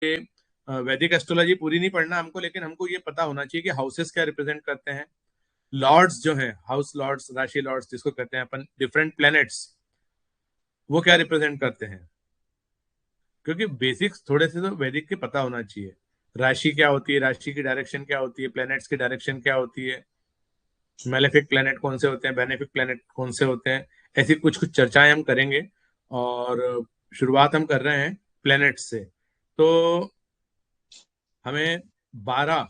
वैदिक एस्ट्रोलॉजी पूरी नहीं पढ़ना हमको, लेकिन हमको ये पता होना चाहिए कि हाउसेस क्या रिप्रेजेंट करते हैं, लॉर्ड्स जो हैं, हाउस लॉर्ड्स, राशि लॉर्ड्स जिसको कहते हैं अपन, डिफरेंट प्लैनेट्स वो क्या रिप्रेजेंट करते हैं। क्योंकि बेसिक्स थोड़े से तो वैदिक के पता होना चाहिए। राशि क्या होती है, राशि की डायरेक्शन क्या होती है, प्लैनेट्स की डायरेक्शन क्या होती है, मेलेफिक प्लैनेट कौन से होते हैं, बेनिफिक प्लैनेट कौन से होते हैं, ऐसी कुछ कुछ चर्चाएं हम करेंगे। और शुरुआत हम कर रहे हैं प्लैनेट से। तो हमें 12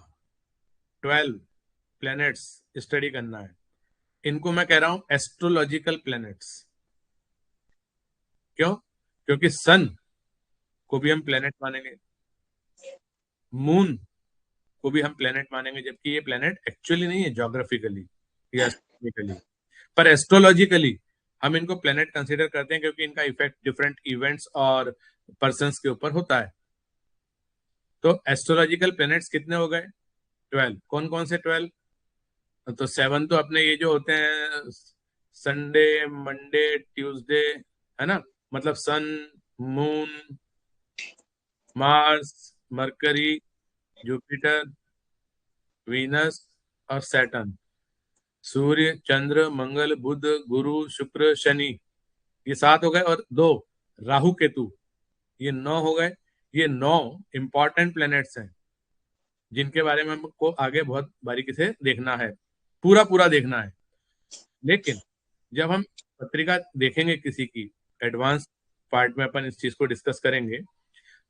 प्लैनेट्स स्टडी करना है। इनको मैं कह रहा हूं एस्ट्रोलॉजिकल प्लैनेट्स। क्यों? क्योंकि सन को भी हम प्लैनेट मानेंगे, मून को भी हम प्लैनेट मानेंगे, जबकि ये प्लैनेट एक्चुअली नहीं है ज्योग्राफिकली या एस्ट्रोनॉमिकली, पर एस्ट्रोलॉजिकली हम इनको प्लैनेट कंसीडर करते हैं, क्योंकि इनका इफेक्ट डिफरेंट इवेंट्स और पर्सन्स के ऊपर होता है। तो एस्ट्रोलॉजिकल प्लैनेट्स कितने हो गए? 12। कौन कौन से 12? तो 7 तो अपने ये जो होते हैं संडे, मंडे, ट्यूसडे, है ना, मतलब sun, moon, Mars, Mercury, Jupiter, Venus और सैटर्न। सूर्य, चंद्र, मंगल, बुध, गुरु, शुक्र, शनि, ये 7 हो गए, और 2 राहु केतु, ये 9 हो गए। ये 9 इंपॉर्टेंट प्लैनेट्स हैं, जिनके बारे में हमको आगे बहुत बारीकी से देखना है, पूरा पूरा देखना है। लेकिन जब हम पत्रिका देखेंगे किसी की, एडवांस पार्ट में अपन इस चीज को डिस्कस करेंगे,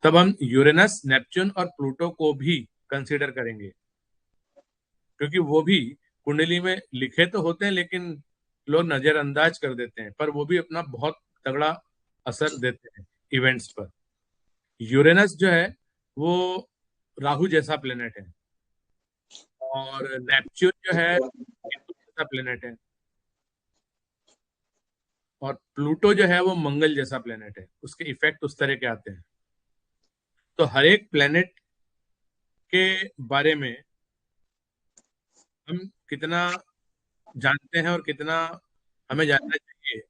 तब हम यूरेनस, नेपच्यून और प्लूटो को भी कंसीडर करेंगे, क्योंकि वो भी कुंडली में लिखे तो होते हैं, लेकिन लोग नजरअंदाज कर देते हैं, पर वो भी अपना बहुत तगड़ा असर देते हैं इवेंट्स पर। यूरेनस जो है वो राहु जैसा प्लेनेट है, और नेपच्यून जो है केतु जैसा प्लेनेट है, और प्लूटो जो है वो मंगल जैसा प्लेनेट है। उसके इफेक्ट उस तरह के आते हैं। तो हर एक प्लेनेट के बारे में हम कितना जानते हैं और कितना हमें जानना चाहिए,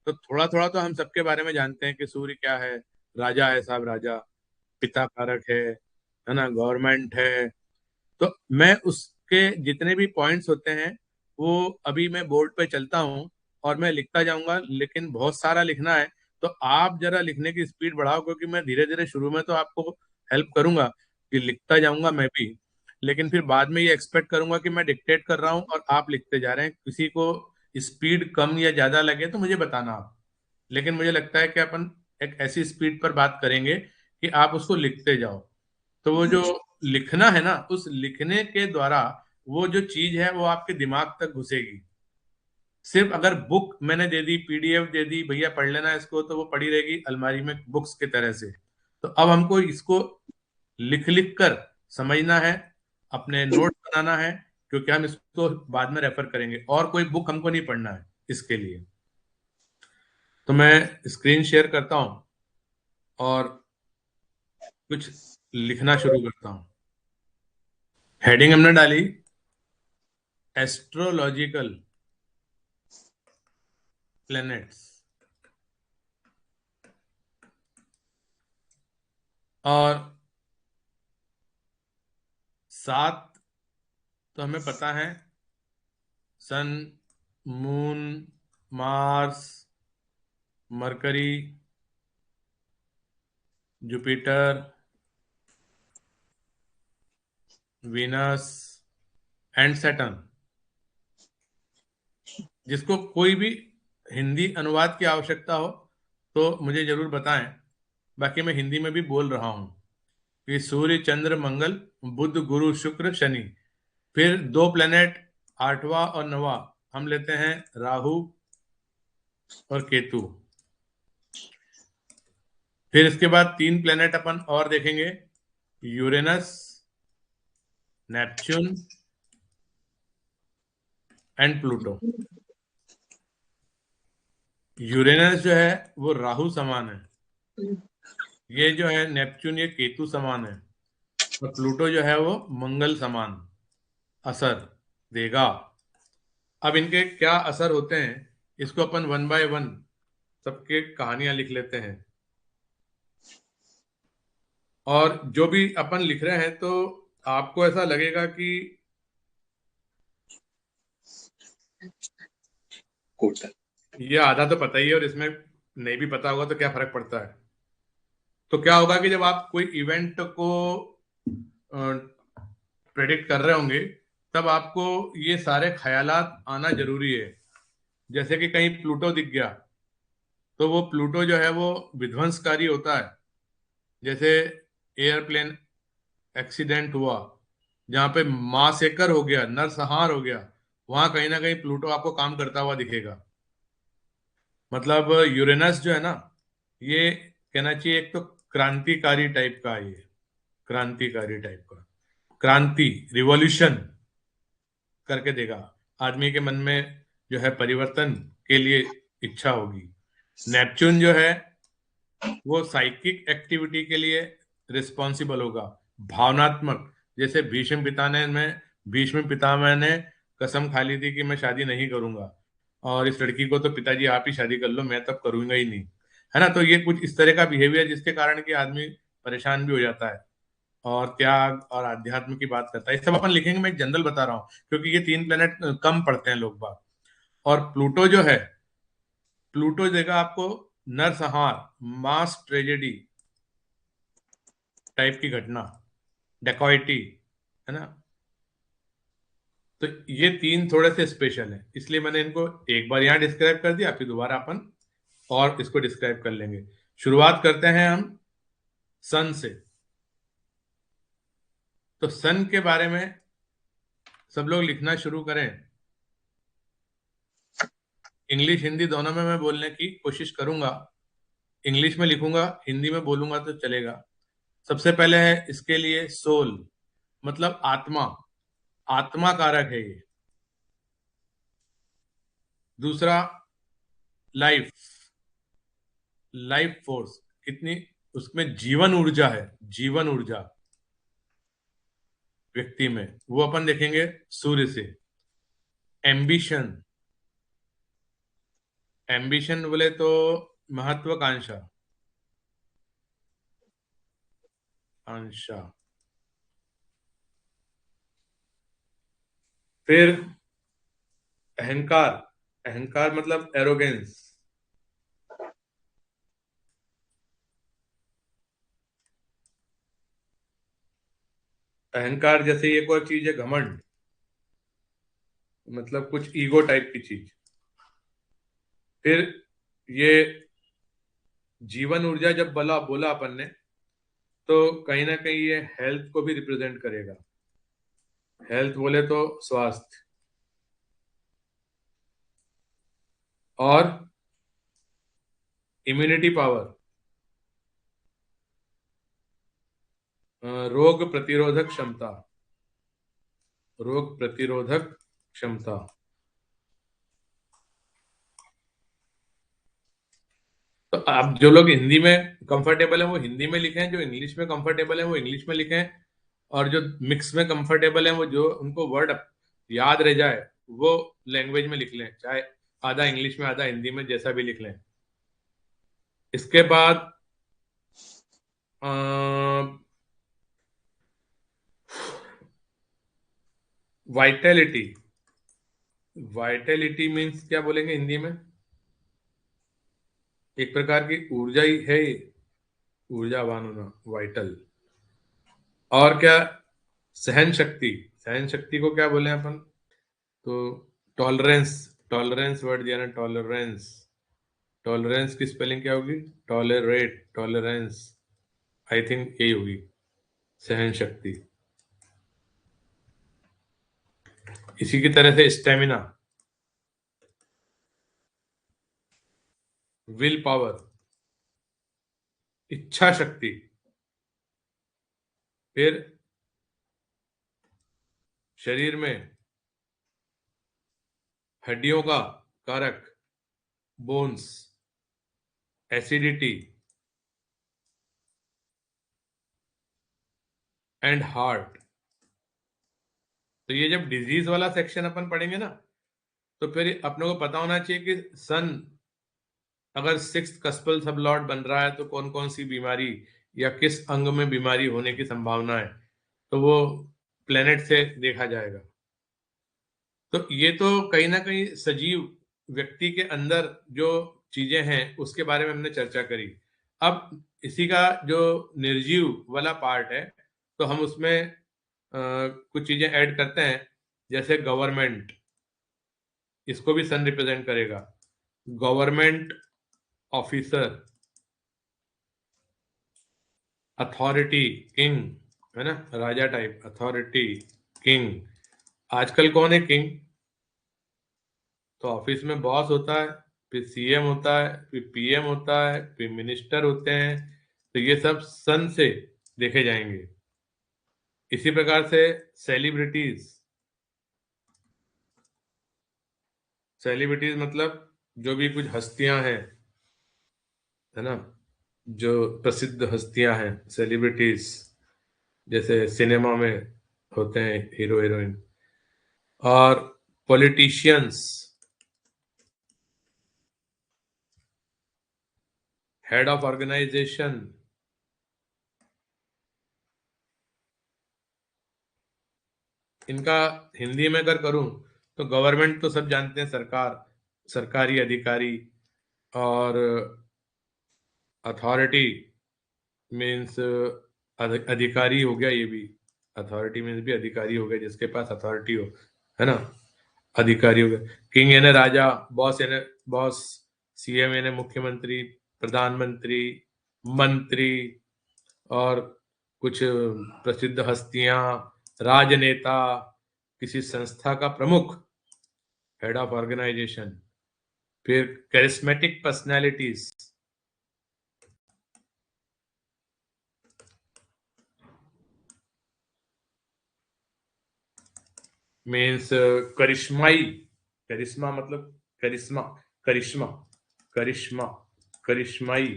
तो थोड़ा थोड़ा तो हम सबके बारे में जानते हैं कि सूर्य क्या है, राजा है साहब, राजा, पिता कारक है ना, गवर्नमेंट है। तो मैं उसके जितने भी पॉइंट्स होते हैं वो अभी मैं बोर्ड पे चलता हूँ और मैं लिखता जाऊंगा, लेकिन बहुत सारा लिखना है। तो आप जरा लिखने की स्पीड बढ़ाओ, क्योंकि मैं धीरे धीरे शुरू में तो आपको हेल्प करूंगा कि लिखता जाऊंगा मैं भी, लेकिन फिर बाद में ये एक्सपेक्ट करूंगा कि मैं डिक्टेट कर रहा हूँ और आप लिखते जा रहे हैं। किसी को स्पीड कम या ज्यादा लगे तो मुझे बताना आप, लेकिन मुझे लगता है कि अपन एक ऐसी स्पीड पर बात करेंगे कि आप उसको लिखते जाओ। तो वो जो लिखना है ना, उस लिखने के द्वारा वो जो चीज है वो आपके दिमाग तक घुसेगी। सिर्फ अगर बुक मैंने दे दी, पीडीएफ दे दी, भैया पढ़ लेना इसको, तो वो पड़ी रहेगी अलमारी में बुक्स की तरह से। तो अब हमको इसको लिख लिख कर समझना है, अपने नोट बनाना है, क्योंकि हम इसको बाद में रेफर करेंगे, और कोई बुक हमको नहीं पढ़ना है इसके लिए। तो मैं स्क्रीन शेयर करता हूं और कुछ लिखना शुरू करता हूं। हेडिंग हमने डाली एस्ट्रोलॉजिकल प्लैनेट्स, और 7 तो हमें पता है, sun, moon, Mars, Mercury, Jupiter, Venus and Saturn. जिसको कोई भी हिंदी अनुवाद की आवश्यकता हो तो मुझे जरूर बताएं, बाकी मैं हिंदी में भी बोल रहा हूं कि सूर्य, चंद्र, मंगल, बुध, गुरु, शुक्र, शनि। फिर 2 प्लेनेट, 8वां और 9वां, हम लेते हैं राहु और केतु। फिर इसके बाद 3 प्लेनेट अपन और देखेंगे, Uranus, Neptune and Pluto. Uranus जो है वो राहु समान है, ये जो है नेपच्यून ये केतु समान है, और प्लूटो जो है वो मंगल समान असर देगा। अब इनके क्या असर होते हैं, इसको अपन वन बाय वन सबके कहानियां लिख लेते हैं। और जो भी अपन लिख रहे हैं तो आपको ऐसा लगेगा कि ये आधा तो पता ही है और इसमें नहीं भी पता होगा तो क्या फर्क पड़ता है। तो क्या होगा कि जब आप कोई इवेंट को प्रेडिक्ट कर रहे होंगे तब आपको ये सारे ख्यालात आना जरूरी है। जैसे कि कहीं प्लूटो दिख गया तो वो प्लूटो जो है वो विध्वंसकारी होता है। जैसे एयरप्लेन एक्सीडेंट हुआ जहां पे मासेकर हो गया, नरसंहार हो गया, वहां कहीं ना कहीं प्लूटो आपको काम करता हुआ दिखेगा। मतलब यूरेनस जो है ना, ये कहना चाहिए एक तो क्रांतिकारी टाइप का है, ये क्रांतिकारी टाइप का, क्रांति, रिवॉल्यूशन करके देगा। आदमी के मन में जो है परिवर्तन के लिए इच्छा होगी। नेपच्यून जो है वो साइकिक एक्टिविटी के लिए रिस्पॉन्सिबल होगा, भावनात्मक। जैसे भीष्म पितामह ने कसम खा ली थी कि मैं शादी नहीं करूंगा और इस लड़की को तो पिताजी आप ही शादी कर लो, मैं तब करूंगा ही नहीं, है ना। तो ये कुछ इस तरह का बिहेवियर जिसके कारण कि आदमी परेशान भी हो जाता है और त्याग और आध्यात्म की बात करता है। ये सब अपन लिखेंगे, मैं एक जनरल बता रहा हूँ क्योंकि ये तीन प्लेनेट कम पढ़ते हैं लोग बाग। और प्लूटो जो है, प्लूटो देगा आपको नरसंहार, मास ट्रेजेडी टाइप की घटना, डेकॉइटी, है ना। तो ये तीन थोड़े से स्पेशल हैं, इसलिए मैंने इनको एक बार यहाँ डिस्क्राइब कर दिया, फिर दोबारा अपन और इसको डिस्क्राइब कर लेंगे। शुरुआत करते हैं हम सन से। तो सन के बारे में सब लोग लिखना शुरू करें। इंग्लिश हिंदी दोनों में मैं बोलने की कोशिश करूंगा। इंग्लिश में लिखूंगा, हिंदी में बोलूंगा तो चलेगा। सबसे पहले है इसके लिए सोल, मतलब आत्मा, आत्मा कारक है ये। दूसरा लाइफ, लाइफ फोर्स, कितनी उसमें जीवन ऊर्जा है, जीवन ऊर्जा व्यक्ति में, वो अपन देखेंगे सूर्य से। एम्बिशन, एम्बिशन बोले तो महत्वाकांक्षा, आंशा। फिर अहंकार, अहंकार मतलब एरोगेंस। अहंकार जैसे एक और चीज है घमंड, मतलब कुछ ईगो टाइप की चीज। फिर ये जीवन ऊर्जा जब बोला बोला अपन ने, तो कहीं ना कहीं ये हेल्थ को भी रिप्रेजेंट करेगा। हेल्थ बोले तो स्वास्थ्य। और इम्यूनिटी पावर, रोग प्रतिरोधक क्षमता, रोग प्रतिरोधक क्षमता। तो आप जो लोग हिंदी में कंफर्टेबल हैं वो हिंदी में लिखें, जो इंग्लिश में कंफर्टेबल है वो इंग्लिश में लिखें, और जो मिक्स में कंफर्टेबल है वो जो उनको वर्ड याद रह जाए वो लैंग्वेज में लिख लें, चाहे आधा इंग्लिश में आधा हिंदी में, जैसा भी लिख लें। इसके बाद वाइटलिटी, वाइटलिटी मीन्स क्या बोलेंगे हिंदी में? एक प्रकार की ऊर्जा ही है ये, ऊर्जावान होना, वाइटल। और क्या? सहन शक्ति, सहन शक्ति को क्या बोले अपन? तो टॉलरेंस, टॉलरेंस वर्ड दिया ना, टॉलरेंस। टॉलरेंस की स्पेलिंग क्या होगी? टॉलरेट, टॉलरेंस, आई थिंक यही होगी, सहन शक्ति। इसी की तरह से स्टेमिना, विल पावर, इच्छा शक्ति। फिर शरीर में हड्डियों का कारक, बोन्स, एसिडिटी एंड हार्ट। तो ये जब डिजीज वाला सेक्शन अपन पढ़ेंगे ना, तो फिर अपने को पता होना चाहिए कि सन अगर सिक्स कस्पल सब लॉर्ड बन रहा है तो कौन कौन सी बीमारी या किस अंग में बीमारी होने की संभावना है, तो वो प्लेनेट से देखा जाएगा। तो ये तो कहीं ना कहीं सजीव व्यक्ति के अंदर जो चीजें हैं उसके बारे में हमने चर्चा करी। अब इसी का जो निर्जीव वाला पार्ट है, तो हम उसमें कुछ चीजें ऐड करते हैं, जैसे गवर्नमेंट, इसको भी सन रिप्रेजेंट करेगा। गवर्नमेंट ऑफिसर, अथॉरिटी, किंग, है ना, राजा टाइप, अथॉरिटी, किंग। आजकल कौन है किंग? तो ऑफिस में बॉस होता है, फिर सीएम होता है, फिर पीएम होता है, फिर मिनिस्टर होते हैं। तो ये सब सन से देखे जाएंगे। इसी प्रकार से सेलिब्रिटीज, सेलिब्रिटीज मतलब जो भी कुछ हस्तियां हैं, है ना, जो प्रसिद्ध हस्तियां हैं, सेलिब्रिटीज, जैसे सिनेमा में होते हैं हीरो हीरोइन। और पॉलिटिशियंस, हेड ऑफ ऑर्गेनाइजेशन। इनका हिंदी में अगर करूं तो गवर्नमेंट तो सब जानते हैं, सरकार, सरकारी अधिकारी। और अथॉरिटी मीन्स अधिकारी हो गया, ये भी अथॉरिटी मीन्स भी अधिकारी हो गया, जिसके पास अथॉरिटी हो, है ना, अधिकारी हो गया। किंग यानी राजा, बॉस यानी बॉस, सीएम यानी मुख्यमंत्री, प्रधानमंत्री, मंत्री, और कुछ प्रसिद्ध हस्तियां, राजनेता, किसी संस्था का प्रमुख, हेड ऑफ ऑर्गेनाइजेशन। फिर कैरिस्मेटिक पर्सनैलिटीज, मीन्स करिश्माई, करिश्मा मतलब करिश्मा, करिश्मा, करिश्मा, करिश्माई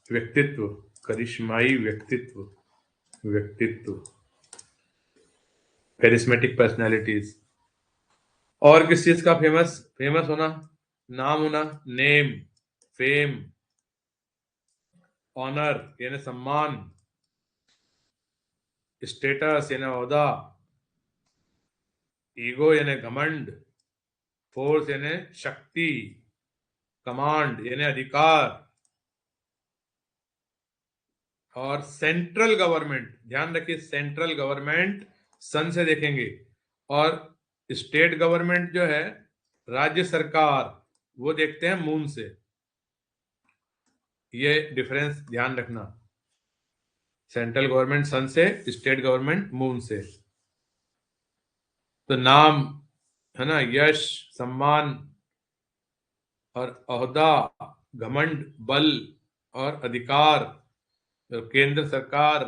व्यक्तित्व, करिश्माई व्यक्तित्व, व्यक्तित्व, कैरिस्मेटिक पर्सनैलिटीज। और किस चीज का फेमस, फेमस होना, नाम होना, नेम, फेम, ऑनर यानी सम्मान, स्टेटस यानी ओहदा, ईगो यानी घमंड, फोर्स यानी शक्ति, कमांड यानी अधिकार। और सेंट्रल गवर्नमेंट, ध्यान रखिए, सेंट्रल गवर्नमेंट सन से देखेंगे, और स्टेट गवर्नमेंट जो है, राज्य सरकार, वो देखते हैं मून से। ये डिफरेंस ध्यान रखना, सेंट्रल गवर्नमेंट सन से, स्टेट गवर्नमेंट मून से। तो नाम, है ना, यश, सम्मान और ओहदा, घमंड, बल और अधिकार, केंद्र सरकार,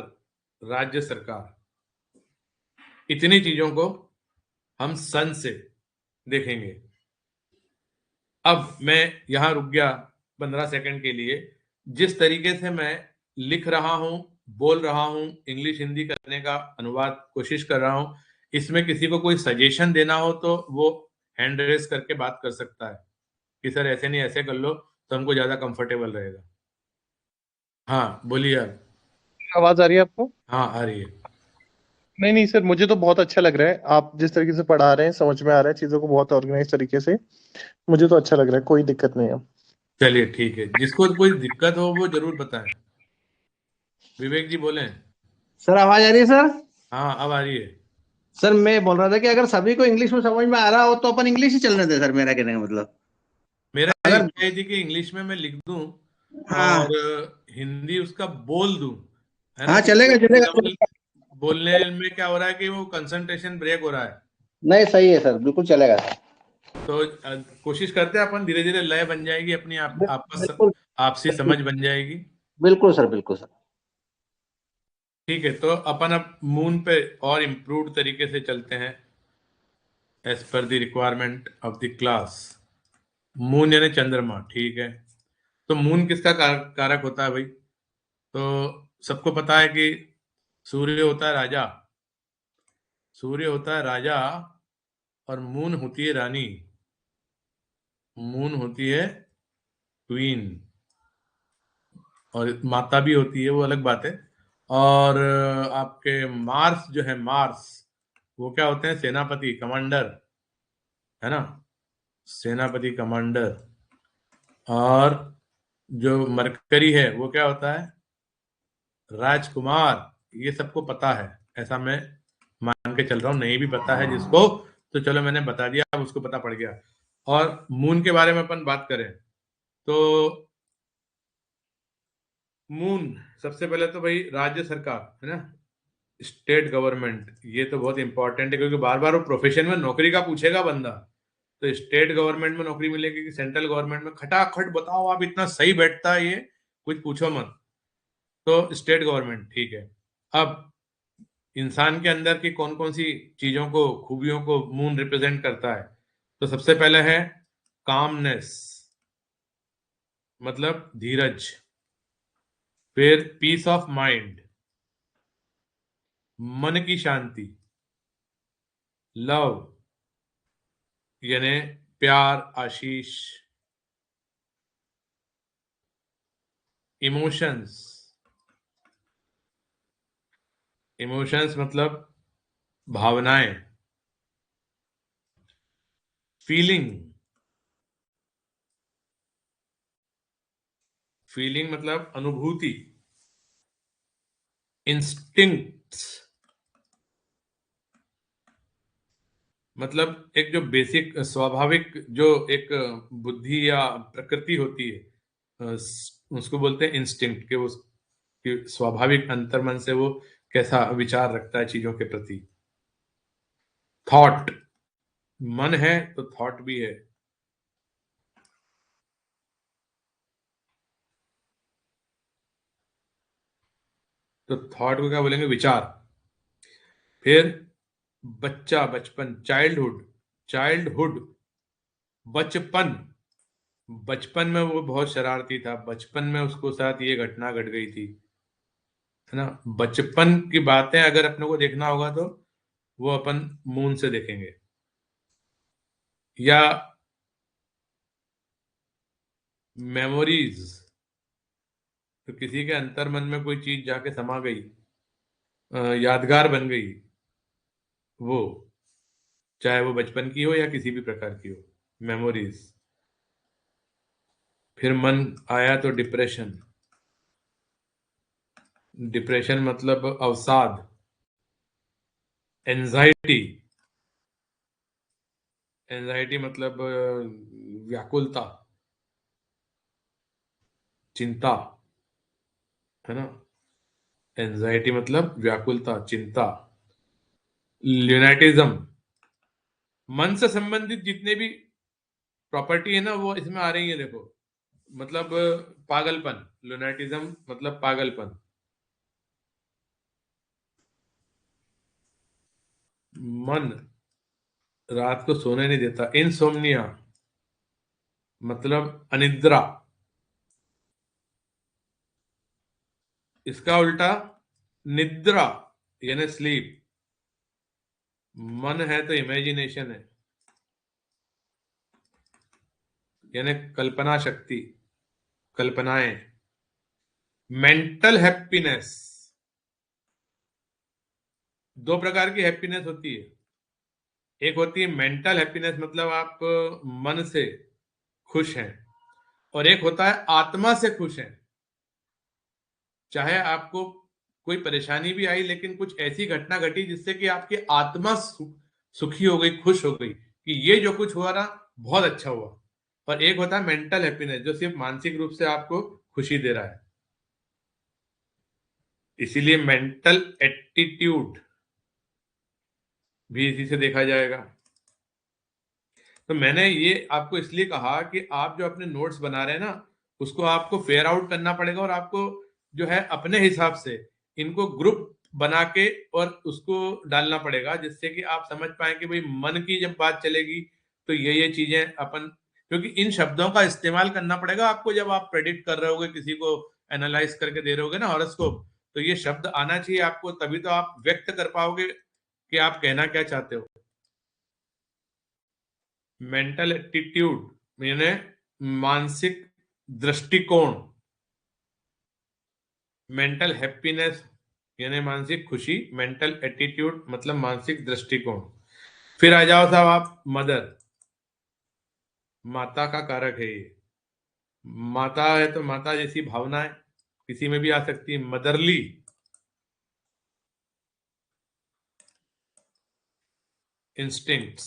राज्य सरकार, इतनी चीजों को हम सन से देखेंगे। अब मैं यहां रुक गया 15 सेकंड के लिए। जिस तरीके से मैं लिख रहा हूं, बोल रहा हूं, इंग्लिश हिंदी करने का अनुवाद कोशिश कर रहा हूं, इसमें किसी को कोई सजेशन देना हो तो वो हैंड रेस करके बात कर सकता है कि सर ऐसे नहीं ऐसे कर लो, तो हमको ज्यादा कंफर्टेबल रहेगा। हाँ बोलिए आप। आवाज आ रही है आपको? हाँ आ रही है। नहीं नहीं सर, मुझे तो बहुत अच्छा लग रहा है। आप जिस तरीके से पढ़ा रहे हैं समझ में आ रहा है चीजों को बहुत ऑर्गेनाइज तरीके से। मुझे तो अच्छा लग रहा है, कोई दिक्कत नहीं है। चलिए ठीक है, जिसको कोई दिक्कत हो वो जरूर बताएं। विवेक जी बोलें। सर आवाज आ रही है सर? हाँ अब आ रही है। सर मैं बोल रहा था कि अगर सभी को इंग्लिश में समझ में आ रहा हो तो अपन इंग्लिश ही चलने दे सर, मेरा कहने का मतलब। मेरा अगर इच्छा ये थी कि इंग्लिश में मैं लिख दूं और हाँ हिंदी उसका बोल दूं, है ना, हाँ कि चलेगा चलेगा डबल बोलने में क्या हो रहा है कि वो कंसंट्रेशन ब्रेक हो रहा है। नहीं सही है सर, बिल्कुल चलेगा सर। तो कोशिश करते हैं अपन, धीरे धीरे लय बन जाएगी अपनी, आपस बिल्कुल आपसी समझ बन जाएगी। बिल्कुल सर, बिल्कुल सर। ठीक है, तो अपन अब मून पे और इम्प्रूव्ड तरीके से चलते हैं, as per the requirement of the class. Moon यानी चंद्रमा, ठीक है। तो मून किसका कारक होता है भाई? तो सबको पता है कि सूर्य होता है राजा, सूर्य होता है राजा, और मून होती है रानी, मून होती है क्वीन। और माता भी होती है, वो अलग बात है। और आपके मार्स जो है, मार्स वो क्या होते हैं? सेनापति, कमांडर, है ना, सेनापति, कमांडर। और जो मरकरी है वो क्या होता है? राजकुमार। ये सबको पता है, ऐसा मैं मान के चल रहा हूँ। नहीं भी पता है जिसको, तो चलो मैंने बता दिया, अब उसको पता पड़ गया। और मून के बारे में अपन बात करें तो मून सबसे पहले तो भाई राज्य सरकार है ना, स्टेट गवर्नमेंट। ये तो बहुत इंपॉर्टेंट है, क्योंकि बार बार वो प्रोफेशन में नौकरी का पूछेगा बंदा। तो स्टेट गवर्नमेंट में नौकरी मिलेगी कि सेंट्रल गवर्नमेंट में? खटाखट बताओ आप, इतना सही बैठता है ये, कुछ पूछो मत। तो स्टेट गवर्नमेंट, ठीक है। अब इंसान के अंदर की कौन कौन सी चीजों को, खूबियों को मून रिप्रेजेंट करता है? तो सबसे पहले है कामनेस, मतलब धीरज। फिर पीस ऑफ माइंड, मन की शांति। लव यानी प्यार, आशीष। इमोशंस, इमोशंस मतलब भावनाएं। फीलिंग, फीलिंग मतलब अनुभूति। इंस्टिंक्ट्स मतलब एक जो बेसिक स्वाभाविक जो एक बुद्धि या प्रकृति होती है, उसको बोलते हैं इंस्टिंक्ट, कि स्वाभाविक अंतर्मन से वो कैसा विचार रखता है चीजों के प्रति। थॉट, मन है तो थॉट भी है। तो थॉट को क्या बोलेंगे? विचार। फिर बच्चा, बचपन, चाइल्डहुड, चाइल्डहुड, बचपन। बचपन में वो बहुत शरारती था, बचपन में उसको साथ ये घटना घट गई थी, है ना। बचपन की बातें अगर अपने को देखना होगा तो वो अपन मून से देखेंगे। या मेमोरीज, तो किसी के अंतर्मन में कोई चीज जाके समा गई, यादगार बन गई, वो चाहे वो बचपन की हो या किसी भी प्रकार की हो, मेमोरीज। फिर मन आया तो डिप्रेशन। डिप्रेशन मतलब अवसाद। एंजाइटी, एंजाइटी मतलब व्याकुलता, चिंता, है ना। एंजाइटी मतलब व्याकुलता, चिंता। ल्यूनाटिज्म, मन से संबंधित जितने भी प्रॉपर्टी है ना, वो इसमें आ रही है, देखो। मतलब पागलपन, लुनाटिज्म मतलब पागलपन। मन रात को सोने नहीं देता, इनसोम्निया मतलब अनिद्रा। इसका उल्टा निद्रा यानी स्लीप। मन है तो इमेजिनेशन है, यानी कल्पना शक्ति, कल्पनाएं। मेंटल हैप्पीनेस, दो प्रकार की हैप्पीनेस होती है। एक होती है मेंटल हैप्पीनेस, मतलब आप मन से खुश हैं। और एक होता है आत्मा से खुश हैं। चाहे आपको कोई परेशानी भी आई, लेकिन कुछ ऐसी घटना घटी जिससे कि आपकी आत्मा सुखी हो गई, खुश हो गई, कि ये जो कुछ हुआ ना, बहुत अच्छा हुआ। और एक होता है मेंटल हैप्पीनेस, जो सिर्फ मानसिक रूप से आपको खुशी दे रहा है। इसीलिए मेंटल एटीट्यूड भी इसी से देखा जाएगा। तो मैंने ये आपको इसलिए कहा कि आप जो अपने नोट्स बना रहे हैं ना, उसको आपको फेयर आउट करना पड़ेगा, और आपको जो है अपने हिसाब से इनको ग्रुप बना के और उसको डालना पड़ेगा, जिससे कि आप समझ पाए कि भाई मन की जब बात चलेगी तो ये चीजें अपन, क्योंकि इन शब्दों का इस्तेमाल करना पड़ेगा आपको जब आप प्रेडिक्ट कर रहे होगे, किसी को एनालाइज करके दे रहे होगे ना हॉरोस्कोप। तो ये शब्द आना चाहिए आपको, तभी तो आप व्यक्त कर पाओगे कि आप कहना क्या चाहते हो। मेंटल एटीट्यूड यानी मानसिक दृष्टिकोण। मेंटल हैप्पीनेस यानी मानसिक खुशी, मेंटल एटीट्यूड मतलब मानसिक दृष्टिकोण। फिर आ जाओ साहब आप मदर, माता का कारक है ये। माता है तो माता जैसी भावनाएं किसी में भी आ सकती है, मदरली। इंस्टिंक्ट्स,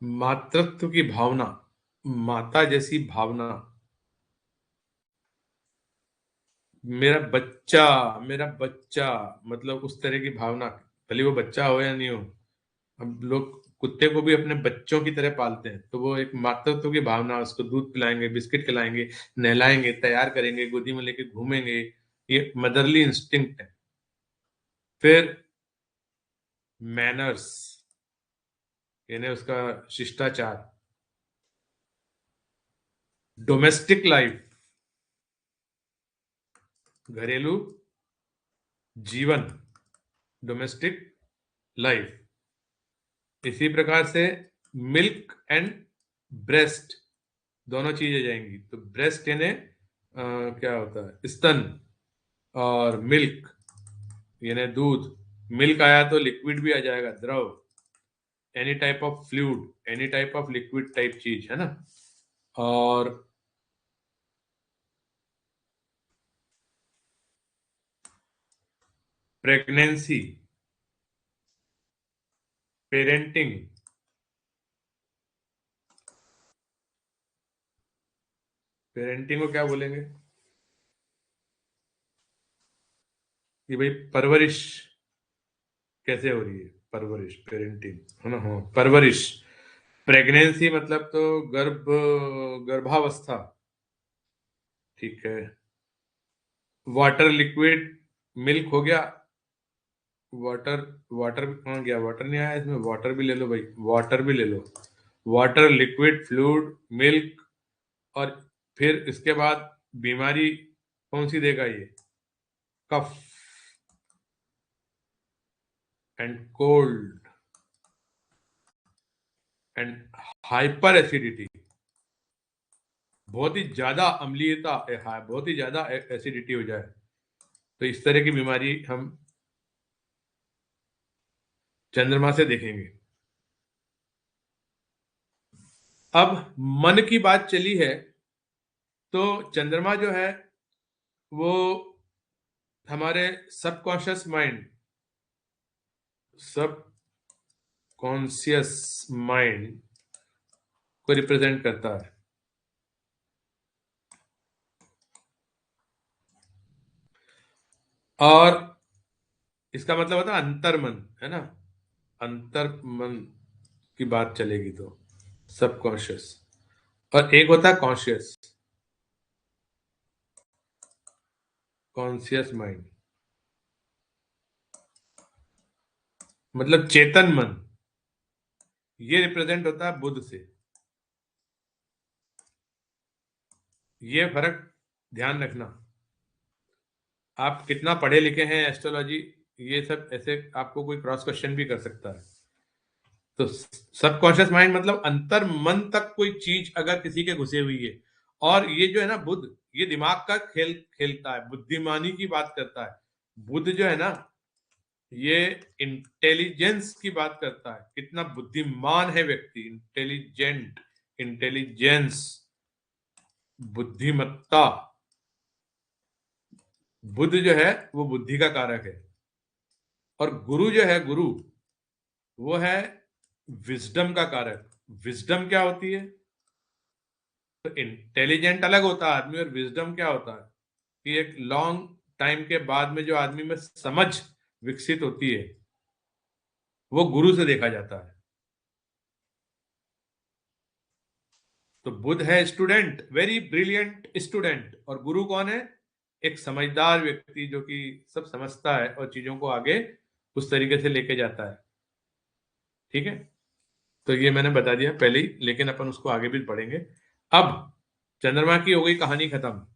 मातृत्व की भावना, माता जैसी भावना, मेरा बच्चा मतलब उस तरह की भावना, भले वो बच्चा हो या नहीं हो। अब लोग कुत्ते को भी अपने बच्चों की तरह पालते हैं, तो वो एक मातृत्व की भावना, उसको दूध पिलाएंगे, बिस्किट खिलाएंगे, नहलाएंगे, तैयार करेंगे, गोदी में लेके घूमेंगे, ये मदरली इंस्टिंक्ट है। फिर मैनर्स यानी उसका शिष्टाचार, डोमेस्टिक लाइफ घरेलू जीवन, डोमेस्टिक लाइफ। इसी प्रकार से मिल्क एंड ब्रेस्ट दोनों चीजें जाएंगी। तो ब्रेस्ट यानी क्या होता है, स्तन, और मिल्क यानी दूध। मिल्क आया तो लिक्विड भी आ जाएगा, द्रव, any type of fluid, any type of liquid type चीज है ना। और प्रेगनेंसी, पेरेंटिंग, पेरेंटिंग को क्या बोलेंगे कि भाई परवरिश कैसे हो रही है, परवरिश, पेरेंटिंग है ना। हाँ, परवरिश। प्रेगनेंसी मतलब तो गर्भावस्था, ठीक है। वाटर लिक्विड, मिल्क हो गया, वाटर, वाटर कहाँ गया, वाटर नहीं आया इसमें, वाटर भी ले लो भाई, वाटर भी ले लो, वाटर लिक्विड फ्लूइड मिल्क। और फिर इसके बाद बीमारी कौन सी देगा ये, cough and cold and hyperacidity, बहुत ही ज्यादा अम्लीयता, बहुत ही ज्यादा एसिडिटी हो जाए, तो इस तरह की बीमारी हम चंद्रमा से देखेंगे। अब मन की बात चली है, तो चंद्रमा जो है वो हमारे सबकॉन्शियस माइंड, सब कॉन्शियस माइंड को रिप्रेजेंट करता है। और इसका मतलब होता है अंतर्मन, है ना। अंतर्मन की बात चलेगी तो सबकॉन्शियस, और एक होता है कॉन्शियस, कॉन्शियस माइंड मतलब चेतन मन। ये रिप्रेजेंट होता है बुध से। ये फर्क ध्यान रखना। आप कितना पढ़े लिखे हैं एस्ट्रोलॉजी, ये सब ऐसे आपको कोई क्रॉस क्वेश्चन भी कर सकता है। तो सबकॉन्शियस माइंड मतलब अंतर मन तक कोई चीज अगर किसी के घुसे हुई है, और ये जो है ना बुध, ये दिमाग का खेल खेलता है, बुद्धिमानी की बात करता है। बुध जो है ना, ये इंटेलिजेंस की बात करता है, कितना बुद्धिमान है व्यक्ति, इंटेलिजेंट, इंटेलिजेंस, बुद्धिमत्ता। बुध जो है वो बुद्धि का कारक है। और गुरु जो है, गुरु वो है विजडम का कारक। विजडम क्या होती है, तो इंटेलिजेंट अलग होता है आदमी, और विजडम क्या होता है कि एक लॉन्ग टाइम के बाद में जो आदमी में समझ विकसित होती है, वो गुरु से देखा जाता है। तो बुध है स्टूडेंट, वेरी ब्रिलियंट स्टूडेंट, और गुरु कौन है, एक समझदार व्यक्ति जो कि सब समझता है और चीजों को आगे उस तरीके से लेके जाता है। ठीक है, तो ये मैंने बता दिया पहले ही, लेकिन अपन उसको आगे भी पढ़ेंगे। अब चंद्रमा की हो गई कहानी खत्म।